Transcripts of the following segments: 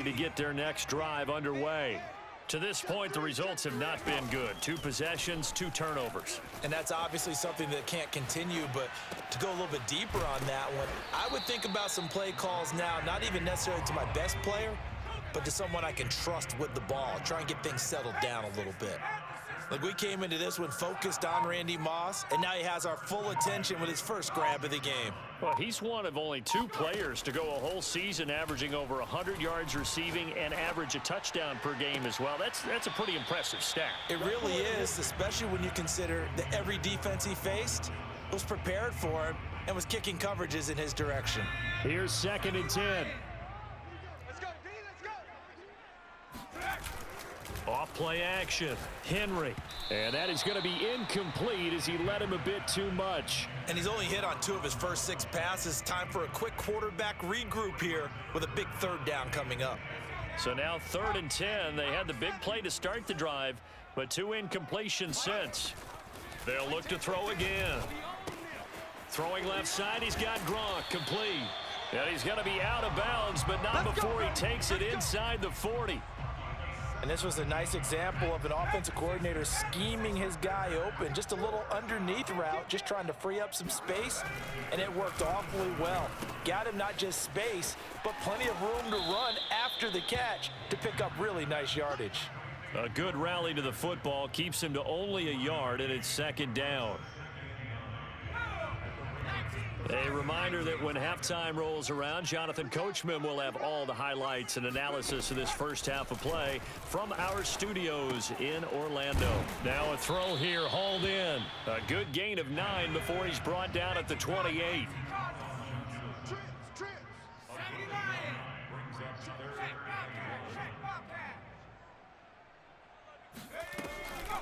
To get their next drive underway. To this point, the results have not been good. 2 possessions, 2 turnovers. And that's obviously something that can't continue, but to go a little bit deeper on that one, I would think about some play calls now, not even necessarily to my best player, but to someone I can trust with the ball. Try and get things settled down a little bit. Like, we came into this one focused on Randy Moss, and now he has our full attention with his first grab of the game. Well, he's one of only 2 players to go a whole season averaging over 100 yards receiving and average a touchdown per game as well. That's a pretty impressive stat. It really is, especially when you consider that every defense he faced was prepared for him and was kicking coverages in his direction. Here's 2nd and 10. Off play action, Henry. And that is going to be incomplete as he led him a bit too much. And he's only hit on 2 of his first 6 passes. Time for a quick quarterback regroup here with a big 3rd down coming up. So now 3rd and 10. They had the big play to start the drive, but 2 incompletions since. They'll look to throw again. Throwing left side, he's got Gronk complete. And he's going to be out of bounds, but not before he takes it inside the 40. And this was a nice example of an offensive coordinator scheming his guy open. Just a little underneath route, just trying to free up some space, and it worked awfully well. Got him not just space, but plenty of room to run after the catch to pick up really nice yardage. A good rally to the football keeps him to only a yard, and it's 2nd down. A reminder that when halftime rolls around, Jonathan Coachman will have all the highlights and analysis of this first half of play from our studios in Orlando. Now a throw here, hauled in. A good gain of 9 before he's brought down at the 28.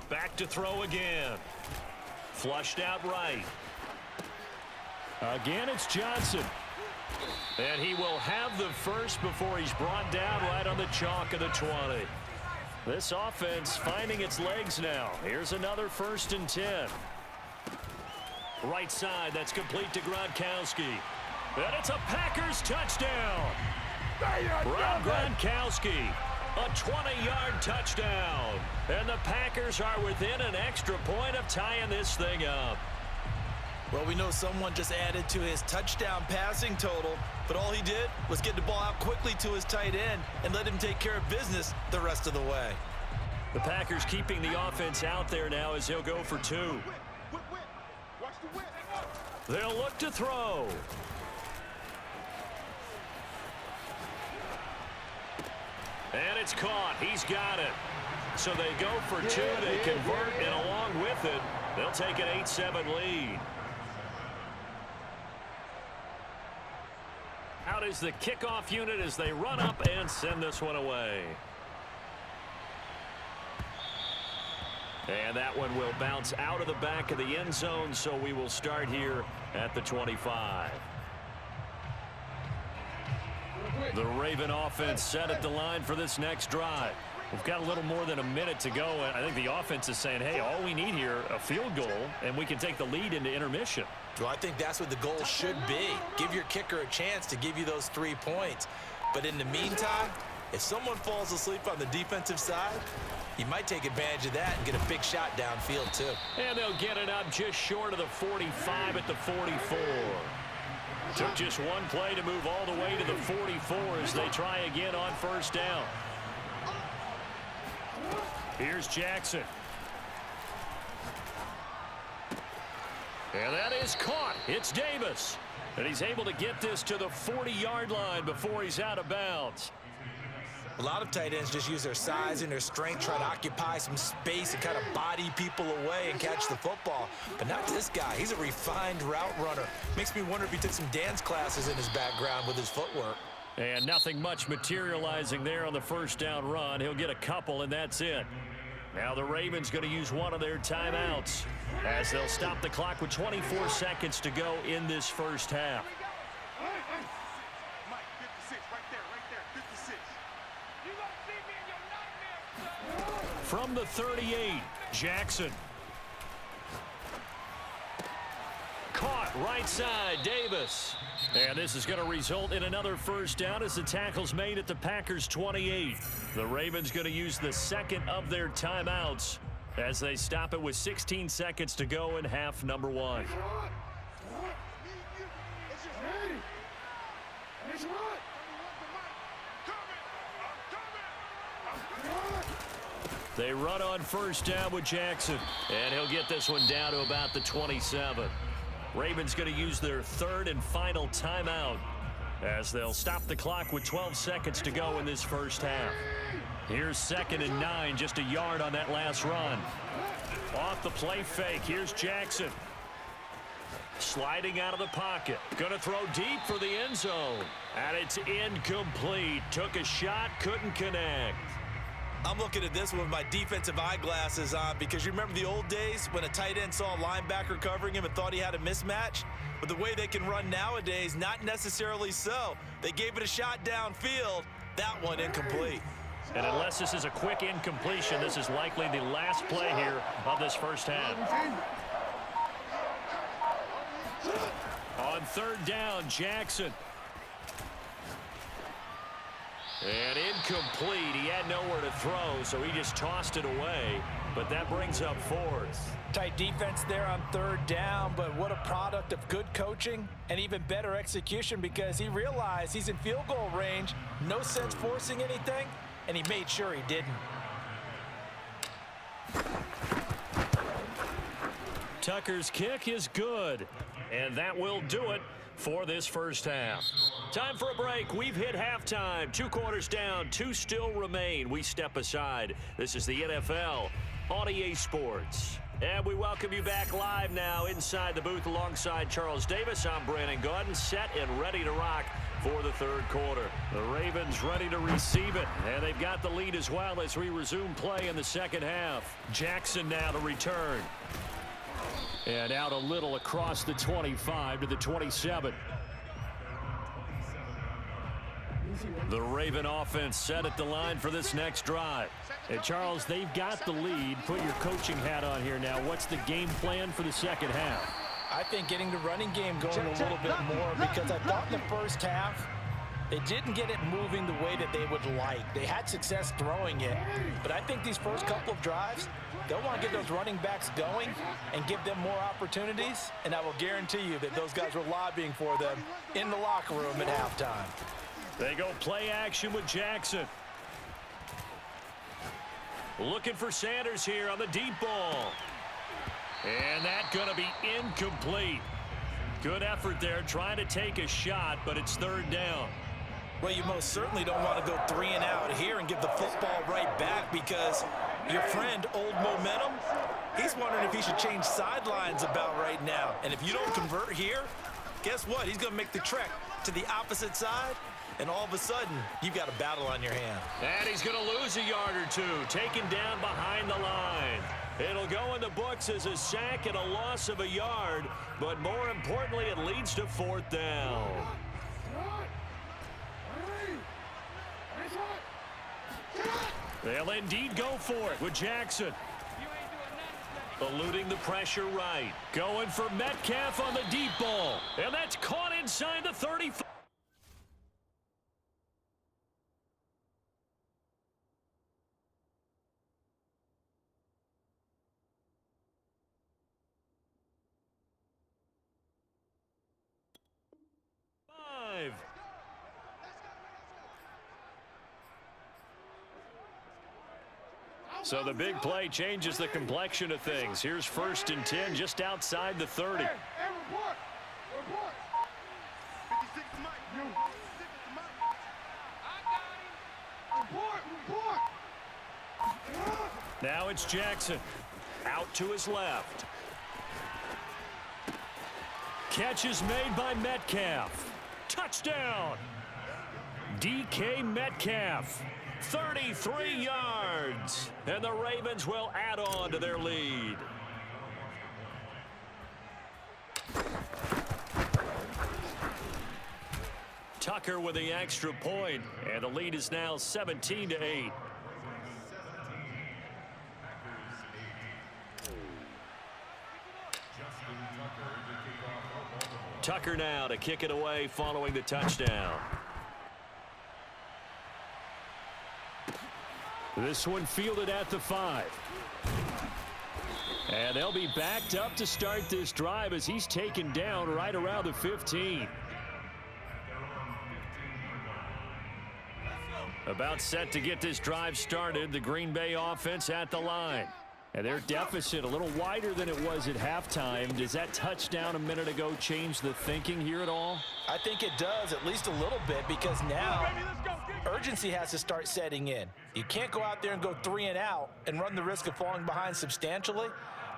Back to throw again. Flushed out right. Again, it's Johnson. And he will have the first before he's brought down right on the chalk of the 20. This offense finding its legs now. Here's another 1st and 10. Right side, that's complete to Gronkowski. And it's a Packers touchdown. Rob Gronkowski, a 20-yard touchdown. And the Packers are within an extra point of tying this thing up. Well, we know someone just added to his touchdown passing total, but all he did was get the ball out quickly to his tight end and let him take care of business the rest of the way. The Packers keeping the offense out there now as he'll go for 2. They'll look to throw. And it's caught. He's got it. So they go for 2. They convert, and along with it, they'll take an 8-7 lead. Out is the kickoff unit as they run up and send this one away. And that one will bounce out of the back of the end zone, so we will start here at the 25. The Raven offense set at the line for this next drive. We've got a little more than a minute to go. I think the offense is saying, hey, all we need here, a field goal, and we can take the lead into intermission. Well, I think that's what the goal should be. Give your kicker a chance to give you those 3 points. But in the meantime, if someone falls asleep on the defensive side, you might take advantage of that and get a big shot downfield too. And they'll get it up just short of the 45 at the 44. Took just one play to move all the way to the 44 as they try again on 1st down. Here's Jackson. And that is caught. It's Davis. And he's able to get this to the 40-yard line before he's out of bounds. A lot of tight ends just use their size and their strength, try to occupy some space and kind of body people away and catch the football. But not this guy. He's a refined route runner. Makes me wonder if he took some dance classes in his background with his footwork. And nothing much materializing there on the 1st down run. He'll get a couple, and that's it. Now the Ravens going to use one of their timeouts as they'll stop the clock with 24 seconds to go in this first half. From the 38, Jackson. Caught right side, Davis. And this is going to result in another first down as the tackle's made at the Packers' 28. The Ravens going to use the second of their timeouts as they stop it with 16 seconds to go in half number one. They run on first down with Jackson, and he'll get this one down to about the 27. Ravens going to use their third and final timeout as they'll stop the clock with 12 seconds to go in this first half. Here's 2nd and 9, just a yard on that last run. Off the play fake, here's Jackson. Sliding out of the pocket. Going to throw deep for the end zone. And it's incomplete. Took a shot, couldn't connect. I'm looking at this one with my defensive eyeglasses on because you remember the old days when a tight end saw a linebacker covering him and thought he had a mismatch? But the way they can run nowadays, not necessarily so. They gave it a shot downfield. That one incomplete. And unless this is a quick incompletion, this is likely the last play here of this first half. On third down, Jackson. And incomplete. He had nowhere to throw, so he just tossed it away. But that brings up 4th. Tight defense there on third down, but what a product of good coaching and even better execution because he realized he's in field goal range. No sense forcing anything, and he made sure he didn't. Tucker's kick is good, and that will do it for this first half. Time for a break. We've hit halftime. 2 quarters down, 2 still remain. We step aside. This is the NFL on EA Sports. And we welcome you back live now inside the booth alongside Charles Davis. I'm Brandon Gaudin, set and ready to rock for the third quarter. The Ravens ready to receive it, and they've got the lead as well as we resume play in the second half. Jackson now to return. And out a little across the 25 to the 27. The Raven offense set at the line for this next drive. And Charles, they've got the lead. Put your coaching hat on here now. What's the game plan for the second half? I think getting the running game going a little bit more because I thought in the first half they didn't get it moving the way that they would like. They had success throwing it, but I think these first couple of drives, they'll want to get those running backs going and give them more opportunities, and I will guarantee you that those guys were lobbying for them in the locker room at halftime. They go play action with Jackson. Looking for Sanders here on the deep ball. And that's going to be incomplete. Good effort there trying to take a shot, but it's third down. Well, you most certainly don't want to go 3 and out here and give the football right back because your friend, Old Momentum, he's wondering if he should change sidelines about right now. And if you don't convert here, guess what? He's going to make the trek to the opposite side, and all of a sudden, you've got a battle on your hand. And he's going to lose a yard or two, taken down behind the line. It'll go in the books as a sack and a loss of a yard, but more importantly, it leads to 4th down. They'll indeed go for it with Jackson. Eluding the pressure right. Going for Metcalf on the deep ball. And that's caught inside the 35. So the big play changes the complexion of things. Here's 1st and 10 just outside the 30. Now it's Jackson. Out to his left. Catch is made by Metcalf. Touchdown! DK Metcalf. 33 yards. And the Ravens will add on to their lead. Tucker with the extra point, and the lead is now 17-8. Tucker now to kick it away following the touchdown. This one fielded at the 5. And they'll be backed up to start this drive as he's taken down right around the 15. About set to get this drive started, the Green Bay offense at the line. And their deficit a little wider than it was at halftime. Does that touchdown a minute ago change the thinking here at all? I think it does, at least a little bit, because now urgency has to start setting in. You can't go out there and go 3 and out and run the risk of falling behind substantially,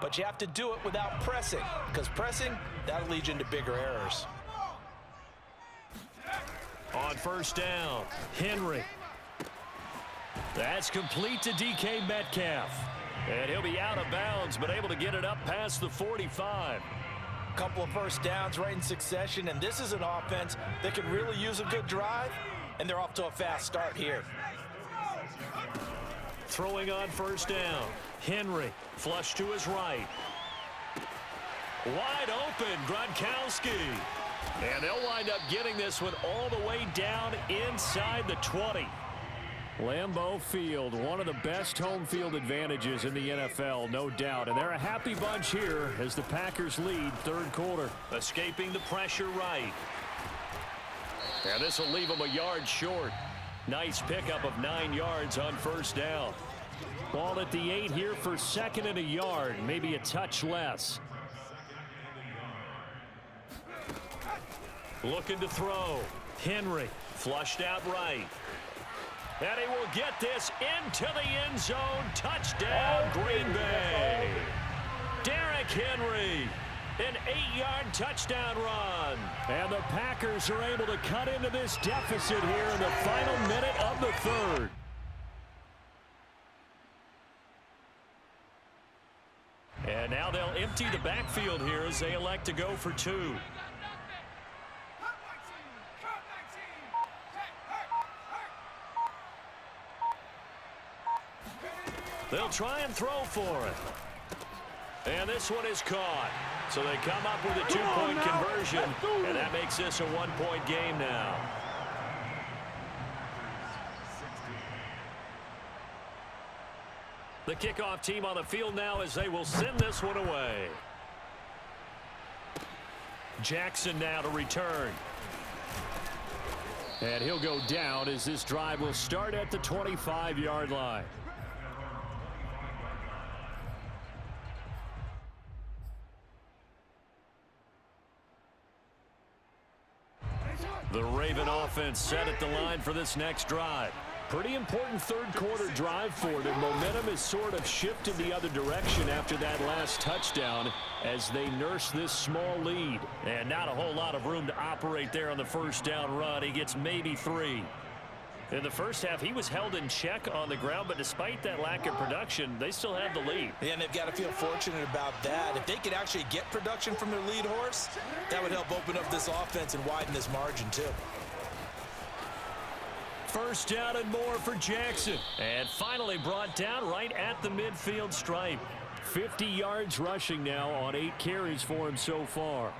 but you have to do it without pressing, because pressing, that'll lead you into bigger errors. On first down, Henry. That's complete to DK Metcalf. And he'll be out of bounds, but able to get it up past the 45. A couple of first downs right in succession, and this is an offense that can really use a good drive, and they're off to a fast start here. Throwing on first down, Henry, flush to his right. Wide open, Gronkowski. And they'll wind up getting this one all the way down inside the 20. Lambeau Field, one of the best home field advantages in the NFL, no doubt. And they're a happy bunch here as the Packers lead third quarter. Escaping the pressure right. And this will leave them a yard short. Nice pickup of 9 yards on first down. Ball at the 8 here for second and a yard, maybe a touch less. Looking to throw. Henry flushed out right. And he will get this into the end zone. Touchdown, Green Bay. Derrick Henry, an 8-yard touchdown run. And the Packers are able to cut into this deficit here in the final minute of the third. And now they'll empty the backfield here as they elect to go for 2. They'll try and throw for it. And this one is caught. So they come up with a 2-point conversion, and that makes this a 1-point game now. The kickoff team on the field now as they will send this one away. Jackson now to return. And he'll go down as this drive will start at the 25-yard line. The Raven offense set at the line for this next drive. Pretty important third quarter drive for them. Momentum has sort of shifted the other direction after that last touchdown as they nurse this small lead. And not a whole lot of room to operate there on the first down run. He gets maybe 3. In the first half, he was held in check on the ground, but despite that lack of production, they still have the lead. Yeah, and they've got to feel fortunate about that. If they could actually get production from their lead horse, that would help open up this offense and widen this margin too. First down and more for Jackson. And finally brought down right at the midfield stripe. 50 yards rushing now on 8 carries for him so far.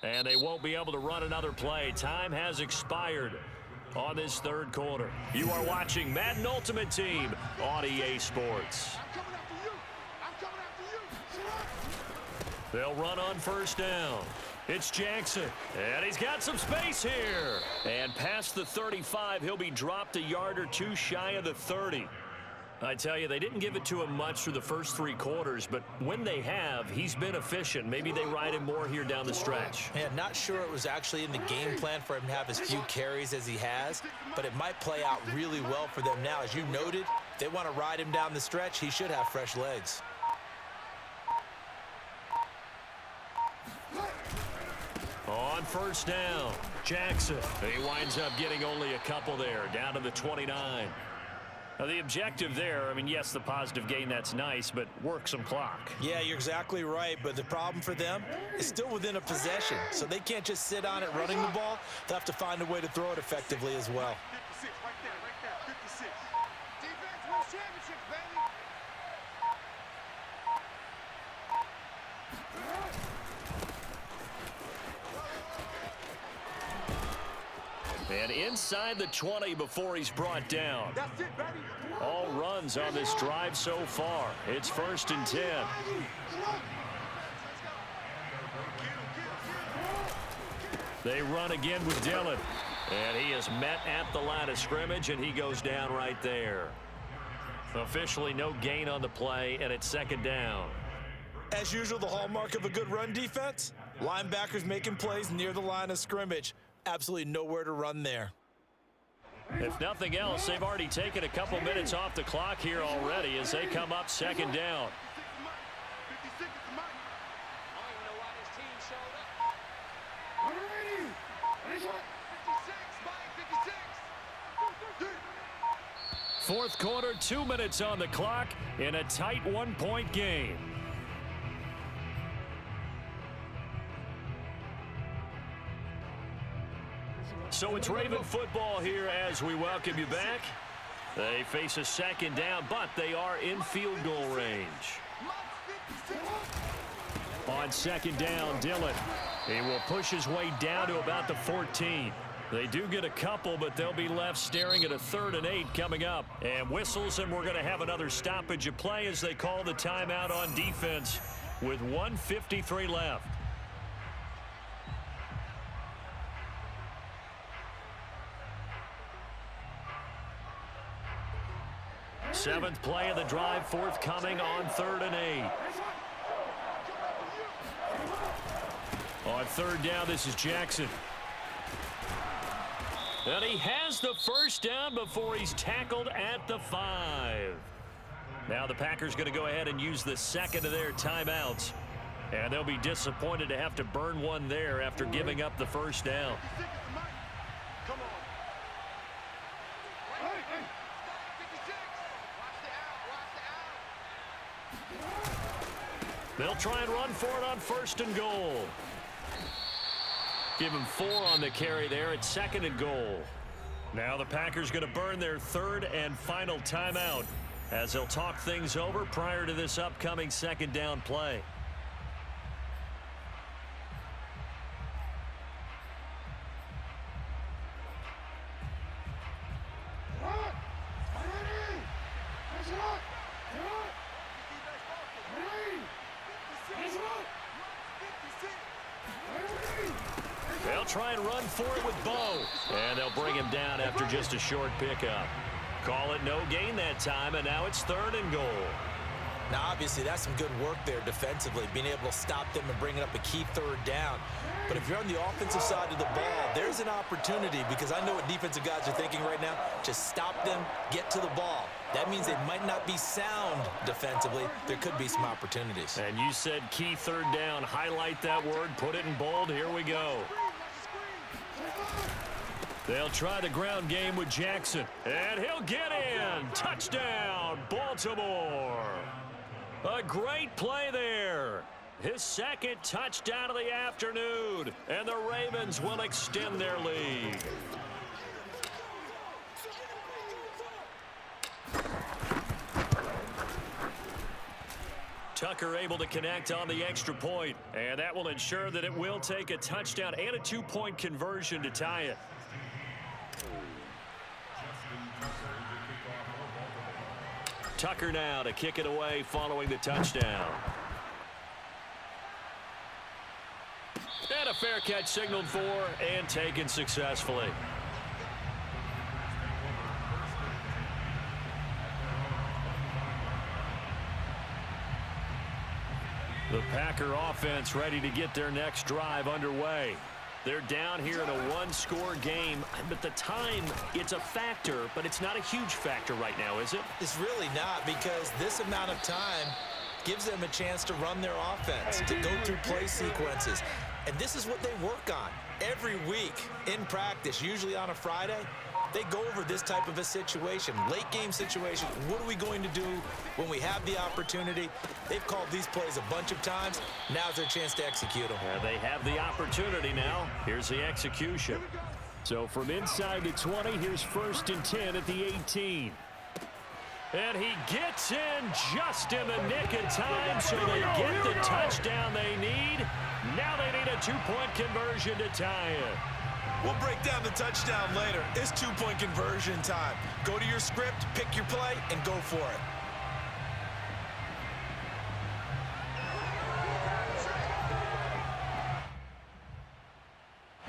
And they won't be able to run another play. Time has expired on this third quarter. You are watching Madden Ultimate Team on EA Sports. They'll run on first down. It's Jackson, and he's got some space here. And past the 35, he'll be dropped a yard or 2 shy of the 30. I tell you, they didn't give it to him much through the first 3 quarters, but when they have, he's been efficient. Maybe they ride him more here down the stretch. Yeah, not sure it was actually in the game plan for him to have as few carries as he has, but it might play out really well for them now. As you noted, if they want to ride him down the stretch, he should have fresh legs. On first down, Jackson. He winds up getting only a couple there, down to the 29. Now, the objective there, I mean, yes, the positive gain, that's nice, but work some clock. Yeah, you're exactly right, but the problem for them is still within a possession, so they can't just sit on it running the ball. They'll have to find a way to throw it effectively as well. 56, right there, 56. Defense wins championships, baby. And inside the 20 before he's brought down. That's it, baby. All runs on this drive so far. It's 1st and 10. They run again with Dillon. And he is met at the line of scrimmage, and he goes down right there. Officially no gain on the play, and it's 2nd down. As usual, the hallmark of a good run defense, linebackers making plays near the line of scrimmage. Absolutely nowhere to run there. If nothing else, they've already taken a couple minutes off the clock here already as they come up 2nd down. 56 is the money. I don't even know why this team showed up. 56, Mike, 56. 4th quarter, 2 minutes on the clock in a tight 1-point game. So it's Raven football here as we welcome you back. They face a 2nd down, but they are in field goal range. On 2nd down, Dillon. He will push his way down to about the 14. They do get a couple, but they'll be left staring at a 3rd and 8 coming up. And whistles, and we're going to have another stoppage of play as they call the timeout on defense with 1:53 left. 7th play of the drive forthcoming on 3rd and 8. On 3rd down, this is Jackson. And he has the 1st down before he's tackled at the 5. Now the Packers going to go ahead and use the 2nd of their timeouts. And they'll be disappointed to have to burn one there after giving up the 1st down. Come on. They'll try and run for it on 1st and goal. Give him 4 on the carry there at 2nd and goal. Now the Packers going to burn their 3rd and final timeout as they'll talk things over prior to this upcoming 2nd down play. They'll try and run for it with Bo. And they'll bring him down after just a short pickup. Call it no gain that time, and now it's 3rd and goal. Now, obviously, that's some good work there defensively, being able to stop them and bringing up a key 3rd down. But if you're on the offensive side of the ball, there's an opportunity, because I know what defensive guys are thinking right now. Just stop them, get to the ball. That means they might not be sound defensively. There could be some opportunities. And you said key 3rd down. Highlight that word, put it in bold. Here we go. They'll try the ground game with Jackson. And he'll get in. Touchdown, Baltimore. A great play there. His 2nd touchdown of the afternoon. And the Ravens will extend their lead. Tucker able to connect on the extra point. And that will ensure that it will take a touchdown and a 2-point conversion to tie it. Tucker now to kick it away following the touchdown. And a fair catch signaled for and taken successfully. The Packer offense ready to get their next drive underway. They're down here in a 1-score game, but the time, it's a factor, but it's not a huge factor right now, is it? It's really not, because this amount of time gives them a chance to run their offense, to go through play sequences. And this is what they work on every week in practice, usually on a Friday. they go over this type of a situation, late game situation. What are we going to do when we have the opportunity? They've called these plays a bunch of times. Now's their chance to execute them. Yeah, they have the opportunity now. Here's the execution. So from inside the 20, here's 1st and 10 at the 18. And he gets in just in the nick of time, so they get the touchdown they need. Now they need a 2-point conversion to tie it. We'll break down the touchdown later. It's 2-point conversion time. Go to your script, pick your play, and go for it.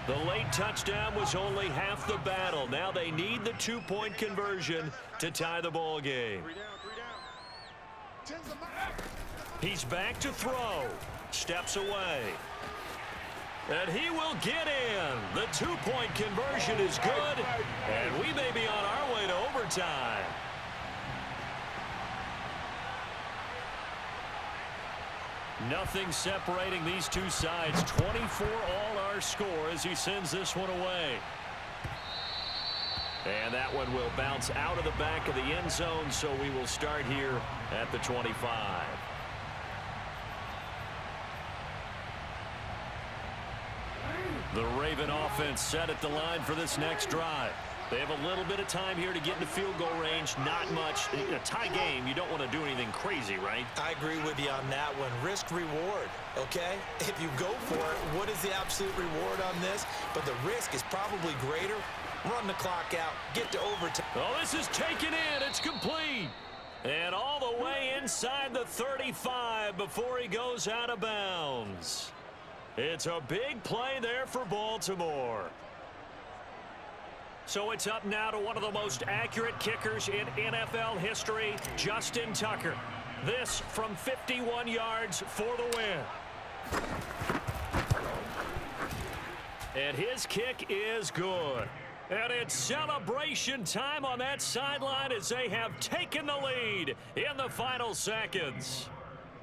The late touchdown was only half the battle. Now they need the 2-point conversion to tie the ball game. 3 down. He's back to throw. Steps away. And he will get in. The 2-point conversion is good. And we may be on our way to overtime. Nothing separating these two sides. 24 all our score as he sends this one away. And that one will bounce out of the back of the end zone, so we will start here at the 25. The Raven offense set at the line for this next drive. They have a little bit of time here to get into field goal range. Not much. In a tie game, you don't want to do anything crazy, right? I agree with you on that one. Risk reward, okay? If you go for it, what is the absolute reward on this? But the risk is probably greater. Run the clock out. Get to overtime. Oh, this is taken in. It's complete. And all the way inside the 35 before he goes out of bounds. It's a big play there for Baltimore. So it's up now to one of the most accurate kickers in NFL history, Justin Tucker. This from 51 yards for the win. And his kick is good. And it's celebration time on that sideline as they have taken the lead in the final seconds.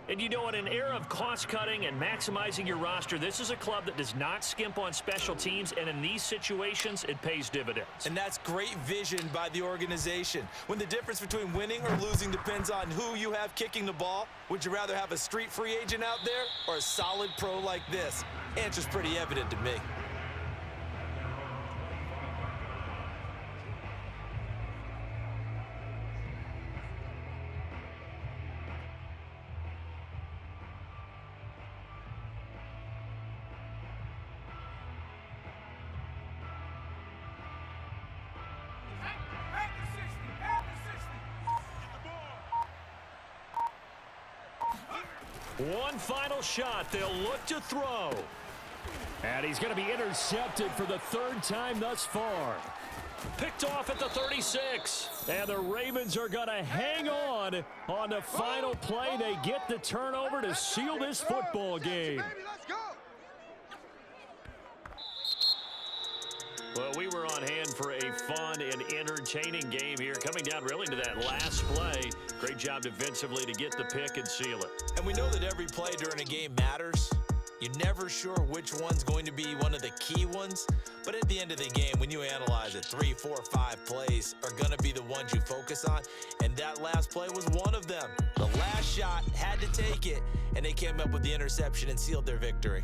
And you know, in an era of cost-cutting and maximizing your roster, this is a club that does not skimp on special teams, and in these situations, it pays dividends. And that's great vision by the organization. When the difference between winning or losing depends on who you have kicking the ball, would you rather have a street free agent out there or a solid pro like this? Answer's pretty evident to me. One final shot. They'll look to throw. And he's going to be intercepted for the 3rd time thus far. Picked off at the 36. And the Ravens are going to hang on the final play. They get the turnover to seal this football game. Well, we were on hand for a fun and entertaining game here. Coming down really to that last play. Great job defensively to get the pick and seal it. And we know that every play during a game matters. You're never sure which one's going to be one of the key ones. But at the end of the game, when you analyze it, 3, 4, 5 plays are going to be the ones you focus on. And that last play was one of them. The last shot had to take it, and they came up with the interception and sealed their victory.